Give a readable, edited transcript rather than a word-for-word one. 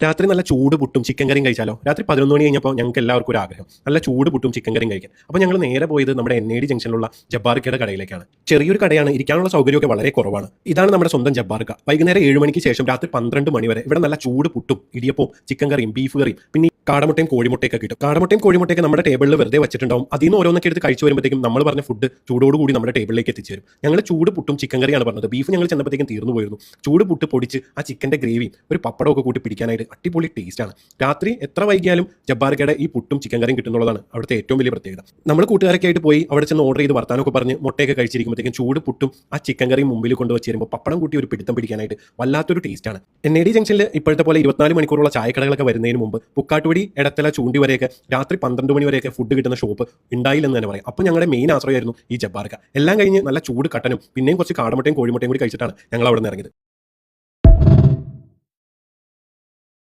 രാത്രി നല്ല ചൂട് പുട്ടും ചിക്കൻ കറിയും കഴിച്ചാലോ? രാത്രി 11 മണി കഴിഞ്ഞപ്പോൾ ഞങ്ങൾക്ക് എല്ലാവർക്കും ഒരു ആഗ്രഹം നല്ല ചൂട് പുട്ടും ചിക്കൻ കറിയും കഴിക്കാൻ. അപ്പോൾ ഞങ്ങൾ നേരെ പോയത് നമ്മുടെ NAD ജംഗ്ഷനിലുള്ള ജബ്ബാർക്കയുടെ കടയിലേക്കാണ്. ചെറിയൊരു കടയാണ്, ഇരിക്കാനുള്ള സൗകര്യമൊക്കെ വളരെ കുറവാണ്. ഇതാണ് നമ്മുടെ സ്വന്തം ജബ്ബാർക്ക. വൈകുന്നേരം 7 മണിക്ക് ശേഷം രാത്രി 12 മണി വരെ ഇവിടെ നല്ല ചൂട് പുട്ടും ഇടിയപ്പവും ചിക്കൻ കറിയും ബീഫ് കറിയും പിന്നെ കാടമുട്ടയും കോഴിമുട്ടയൊക്കെ കിട്ടും. കാടമുട്ടയും കോഴിമുട്ടയൊക്കെ നമ്മുടെ ടേബിളിൽ വെറുതെ വെച്ചിട്ടുണ്ടാവും. അതിൽ നിന്ന് ഓരോന്നൊക്കെ എടുത്ത് കഴിച്ചു വരുമ്പോഴത്തേക്കും നമ്മൾ പറഞ്ഞ ഫുഡ് ചൂടോടുകൂടി നമ്മുടെ ടേബിളിലേക്ക് എത്തിച്ചേരും. ഞങ്ങൾ ചൂട് പുട്ടും ചിക്കൻ കറിയാണ് പറഞ്ഞത്. ബീഫ് ഞങ്ങൾ ചെന്നപ്പോഴത്തേക്കും തീർന്നു പോയിരുന്നു. ചൂട് പുട്ട് പൊടിച്ച് ആ ചിക്കൻ്റെ ഗ്രേവിയും ഒരു പപ്പടമൊക്കെ കൂട്ടി പിടിക്കാനായിട്ട് അടിപൊളി ടേസ്റ്റാണ്. രാത്രി എത്ര വൈകിയാലും ജബ്ബാർക്കയുടെ ഈ പുട്ടും ചിക്കൻ കറിയും കിട്ടുന്നുള്ളതാണ് അവിടുത്തെ ഏറ്റവും വലിയ പ്രത്യേകത. നമ്മൾ കൂട്ടുകാരൊക്കെ ആയിട്ട് പോയി അവിടെ ചെന്ന് ഓർഡർ ചെയ്ത് വർത്താനമൊക്കെ പറഞ്ഞ് മുട്ടയൊക്കെ കഴിച്ചിരിക്കുമ്പോഴത്തേക്കും ചൂട് പുട്ടും ആ ചിക്കൻ കറിയും മുമ്പിൽ കൊണ്ടുവച്ച് തരുമ്പോൾ പപ്പടം കൂട്ടി ഒരു പിടുത്തം പിടിക്കാനായിട്ട് വല്ലാത്തൊരു ടേസ്റ്റാണ്. NAD ജംഗ്ഷനിൽ ഇപ്പോഴത്തെ പോലെ 24 മണിക്കൂറുള്ള ചായക്കടകളൊക്കെ വരുന്നതിന് മുമ്പ് പുക്കാട്ടുപടി, എടത്തല, ചൂണ്ടി വരെയൊക്കെ രാത്രി 12 മണി വരെയൊക്കെ ഫുഡ് കിട്ടുന്ന ഷോപ്പ് ഉണ്ടായില്ലെന്ന് തന്നെ പറയാം. അപ്പോൾ ഞങ്ങളുടെ മെയിൻ ആശ്രയമായിരുന്നു ഈ ജബ്ബാർക്ക. എല്ലാം കഴിഞ്ഞ് നല്ല ചൂട് കട്ടനും പിന്നെയും കുറച്ച് കാടമുട്ടയും കോഴിമുട്ടയും കൂടി കഴിച്ചിട്ടാണ് ഞങ്ങൾ അവിടെ നിന്ന് ഇറങ്ങിയത്.